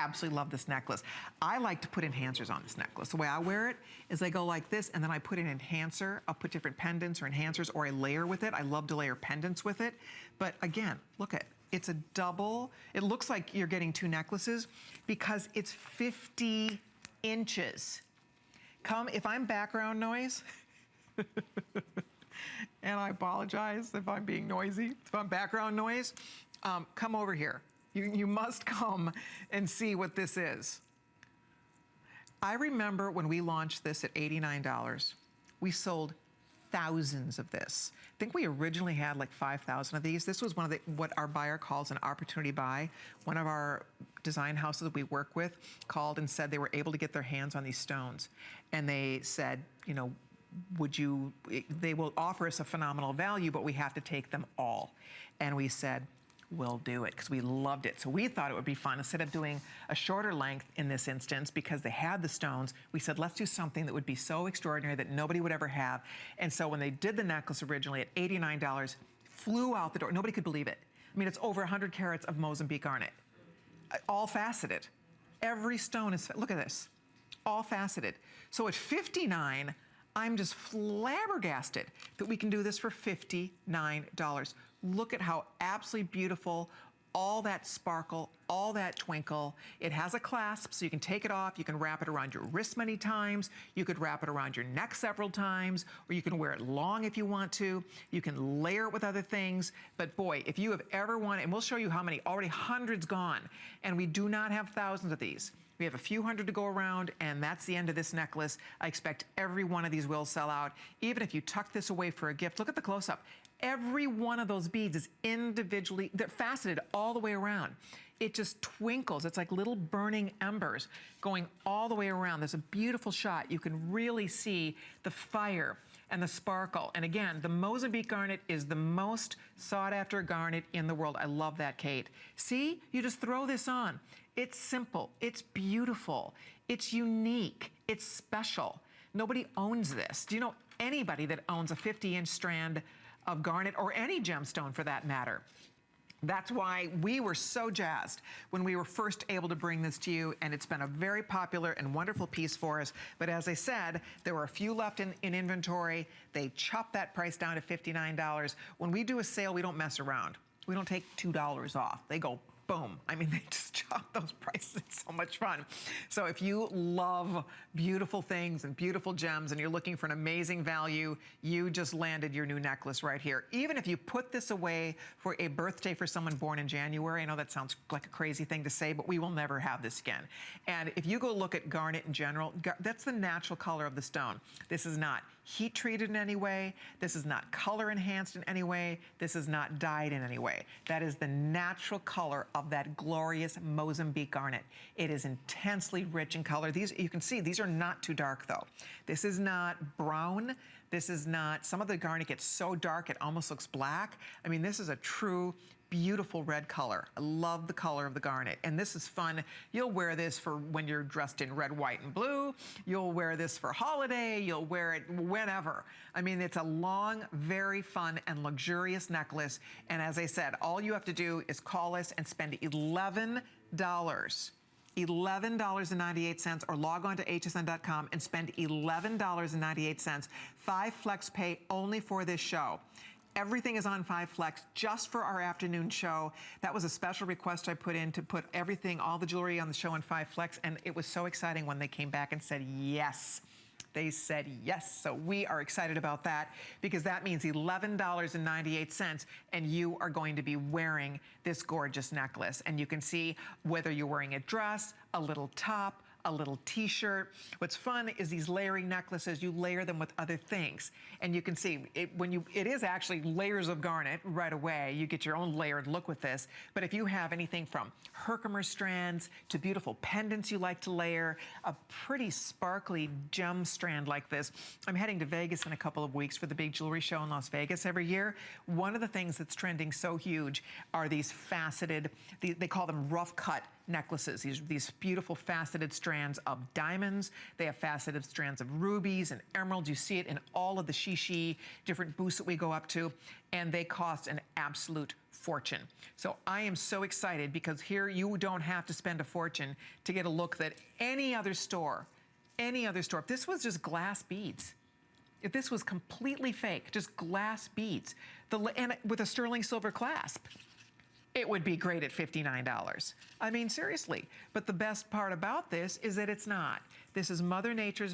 absolutely love this necklace. I like to put enhancers on this necklace. The way I wear it is I go like this, and then I put an enhancer. I'll put different pendants or enhancers, or I layer with it. I love to layer pendants with it. But again, look at, it's a double. It looks like you're getting two necklaces because it's 50 inches. If I'm background noise, and I apologize if I'm being noisy, if I'm background noise, come over here. You must come and see what this is. I remember when we launched this at $89, we sold thousands of this. I think we originally had like 5,000 of these. This was one of what our buyer calls an opportunity buy. One of our design houses that we work with called and said they were able to get their hands on these stones. And they said, you know, they will offer us a phenomenal value, but we have to take them all. And we said, we'll do it, because we loved it. So we thought it would be fun. Instead of doing a shorter length in this instance, because they had the stones, we said, let's do something that would be so extraordinary that nobody would ever have. And so when they did the necklace originally at $89, flew out the door. Nobody could believe it. I mean, it's over 100 carats of Mozambique garnet, all faceted. Every stone is, look at this, all faceted. So at $59, I'm just flabbergasted that we can do this for $59. Look at how absolutely beautiful, all that sparkle, all that twinkle. It has a clasp, so you can take it off, you can wrap it around your wrist many times, you could wrap it around your neck several times, or you can wear it long if you want to. You can layer it with other things, but boy, if you have ever wanted, and we'll show you how many, already hundreds gone, and we do not have thousands of these. We have a few hundred to go around, and that's the end of this necklace. I expect every one of these will sell out. Even if you tuck this away for a gift, look at the close-up. Every one of those beads is individually, they're faceted all the way around. It just twinkles. It's like little burning embers going all the way around. There's a beautiful shot. You can really see the fire and the sparkle. And again, the Mozambique garnet is the most sought after garnet in the world. I love that, Kate. See, you just throw this on. It's simple, it's beautiful, it's unique, it's special. Nobody owns this. Do you know anybody that owns a 50-inch strand of garnet, or any gemstone for that matter? That's why we were so jazzed when we were first able to bring this to you, and it's been a very popular and wonderful piece for us. But as I said, there were a few left in inventory. They chopped that price down to $59. When we do a sale, we don't mess around. We don't take $2 off. They go boom. I mean, they just chop those prices. It's so much fun. So if you love beautiful things and beautiful gems and you're looking for an amazing value, you just landed your new necklace right here. Even if you put this away for a birthday for someone born in January, I know that sounds like a crazy thing to say, but we will never have this again. And if you go look at garnet in general, that's the natural color of the stone. This is not heat treated in any way. This is not color enhanced in any way. This is not dyed in any way. That is the natural color of that glorious Mozambique garnet. It is intensely rich in color. These, you can see, these are not too dark though. This is not brown. This is not, some of the garnet gets so dark it almost looks black. I mean, this is a true beautiful red color. I love the color of the garnet. And this is fun. You'll wear this for when you're dressed in red, white, and blue. You'll wear this for holiday. You'll wear it whenever. I mean, it's a long, very fun and luxurious necklace. And as I said, all you have to do is call us and spend $11. $11.98, or log on to hsn.com and spend $11.98. 5 flex pay only for this show. Everything is on 5 flex just for our afternoon show. That was a special request I put in to put everything, all the jewelry on the show on 5 flex, and it was so exciting when they came back and said yes. They said yes. So we are excited about that, because that means $11.98, and you are going to be wearing this gorgeous necklace. And you can see whether you're wearing a dress, a little top, a little t-shirt. What's fun is these layering necklaces, you layer them with other things. And you can see, it is actually layers of garnet right away. You get your own layered look with this. But if you have anything from Herkimer strands to beautiful pendants you like to layer, a pretty sparkly gem strand like this. I'm heading to Vegas in a couple of weeks for the big jewelry show in Las Vegas every year. One of the things that's trending so huge are these faceted, they call them rough cut necklaces, these beautiful faceted strands of diamonds. They have faceted strands of rubies and emeralds. You see it in all of the shishi different booths that we go up to, and they cost an absolute fortune. So I am so excited because here you don't have to spend a fortune to get a look that any other store, if this was just glass beads, if this was completely fake, just glass beads, and with a sterling silver clasp, it would be great at $59. I mean, seriously. But the best part about this is that it's not. This is Mother Nature's